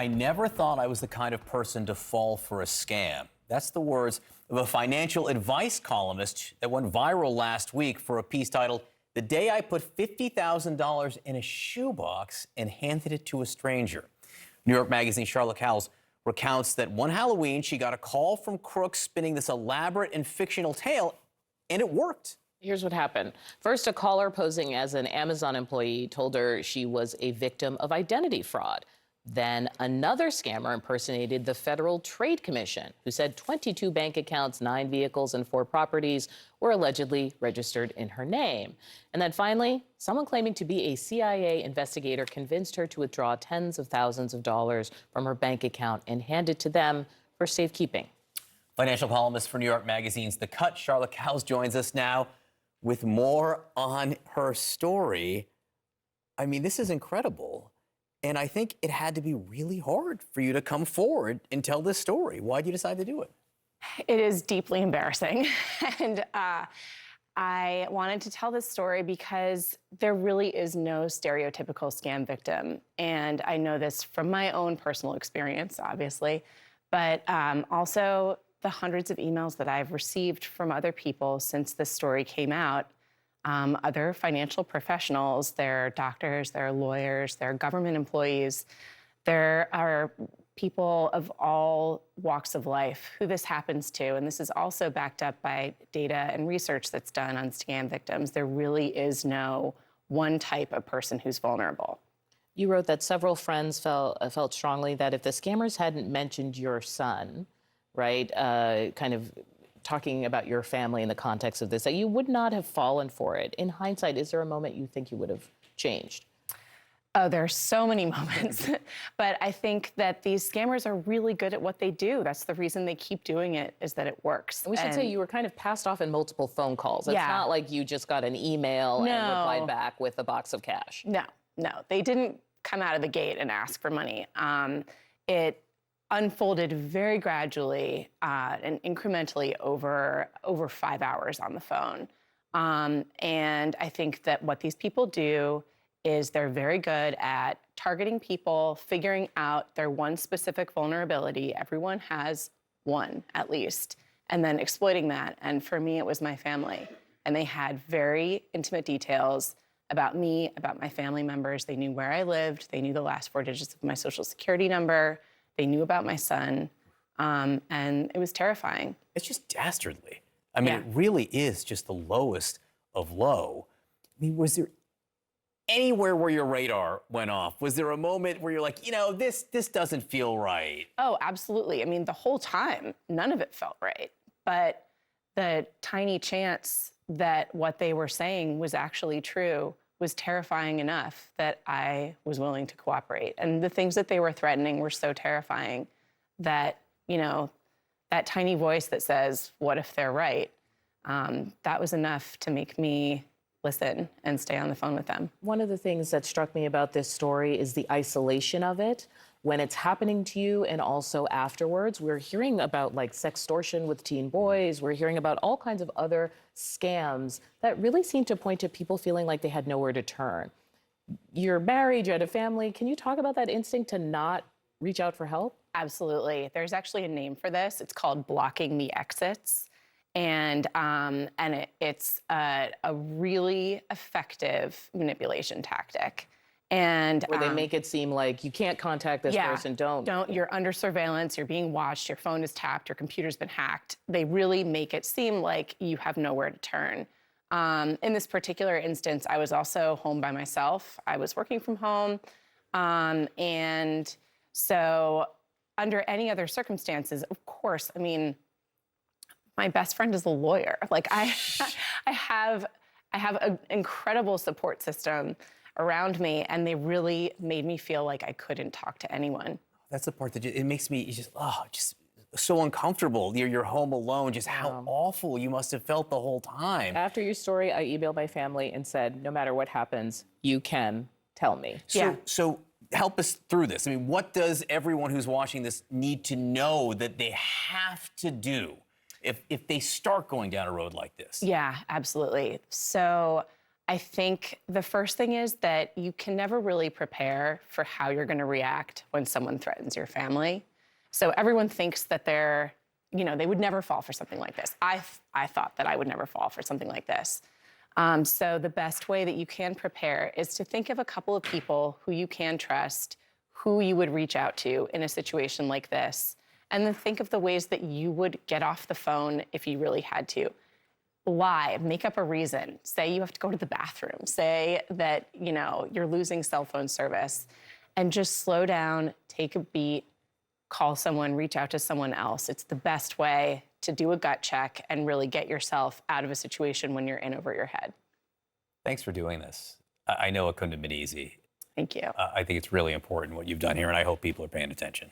I never thought I was the kind of person to fall for a scam. That's the words of a financial advice columnist that went viral last week for a piece titled, "The Day I Put $50,000 in a Shoebox and Handed It to a Stranger." New York Magazine Charlotte Cowles recounts that one Halloween, she got a call from crooks spinning this elaborate and fictional tale, and it worked. Here's what happened. First, a caller posing as an Amazon employee told her she was a victim of identity fraud. Then another scammer impersonated the Federal Trade Commission, who said 22 bank accounts, 9 vehicles, and 4 properties were allegedly registered in her name. And then finally, someone claiming to be a CIA investigator convinced her to withdraw tens of thousands of dollars from her bank account and hand it to them for safekeeping. Financial columnist for New York Magazine's The Cut, Charlotte Cowles, joins us now with more on her story. I mean, this is incredible. And I think it had to be really hard for you to come forward and tell this story. Why did you decide to do it? It is deeply embarrassing. And I wanted to tell this story because there really is no stereotypical scam victim. And I know this from my own personal experience, obviously, but also the hundreds of emails that I've received from other people since this story came out. Other financial professionals, they're doctors, they're lawyers, they're government employees. There are people of all walks of life who this happens to, and this is also backed up by data and research that's done on scam victims. There really is no one type of person who's vulnerable. You wrote that several friends felt strongly that if the scammers hadn't mentioned your son, right, kind of talking about your family in the context of this, that you would not have fallen for it. In hindsight, is there a moment you think you would have changed? Oh, there are so many moments. But I think that these scammers are really good at what they do. That's the reason they keep doing it, is that it works. And we should say you were kind of passed off in multiple phone calls. It's not like you just got an email and replied back with a box of cash. No. They didn't come out of the gate and ask for money. It unfolded very gradually and incrementally over 5 hours on the phone. And I think that what these people do is they're very good at targeting people, figuring out their one specific vulnerability. Everyone has one, at least, and then exploiting that. And for me, it was my family. And they had very intimate details about me, about my family members. They knew where I lived. They knew the last 4 digits of my social security number. They knew about my son, and it was terrifying. It's just dastardly. I mean, it really is just the lowest of low. I mean, was there anywhere where your radar went off? Was there a moment where you're like, you know, this doesn't feel right? Oh, absolutely. I mean, the whole time, none of it felt right. But the tiny chance that what they were saying was actually true was terrifying enough that I was willing to cooperate. And the things that they were threatening were so terrifying that, you know, that tiny voice that says, what if they're right? That was enough to make me listen and stay on the phone with them. One of the things that struck me about this story is the isolation of it. When it's happening to you and also afterwards, we're hearing about like sextortion with teen boys. We're hearing about all kinds of other scams that really seem to point to people feeling like they had nowhere to turn. You're married, you had a family. Can you talk about that instinct to not reach out for help? Absolutely. There's actually a name for this. It's called blocking the exits. And it's a really effective manipulation tactic. And where they make it seem like you can't contact this person, don't. You're under surveillance, you're being watched, your phone is tapped, your computer's been hacked. They really make it seem like you have nowhere to turn. In this particular instance, I was also home by myself. I was working from home. And so under any other circumstances, of course, I mean, my best friend is a lawyer. Like I have an incredible support system around me, and they really made me feel like I couldn't talk to anyone. That's the part that it makes me just so uncomfortable. You're home alone, just how awful you must have felt the whole time. After your story, I emailed my family and said, no matter what happens, you can tell me. So help us through this. I mean, what does everyone who's watching this need to know that they have to do if they start going down a road like this? Yeah, absolutely. So I think the first thing is that you can never really prepare for how you're going to react when someone threatens your family. So everyone thinks that they would never fall for something like this. I thought that I would never fall for something like this. So the best way that you can prepare is to think of a couple of people who you can trust, who you would reach out to in a situation like this, and then think of the ways that you would get off the phone if you really had to. Lie, make up a reason. Say you have to go to the bathroom. Say that, you're losing cell phone service, and just slow down, take a beat, call someone, reach out to someone else. It's the best way to do a gut check and really get yourself out of a situation when you're in over your head. Thanks for doing this. I know it couldn't have been easy. Thank you. I think it's really important what you've done here, and I hope people are paying attention.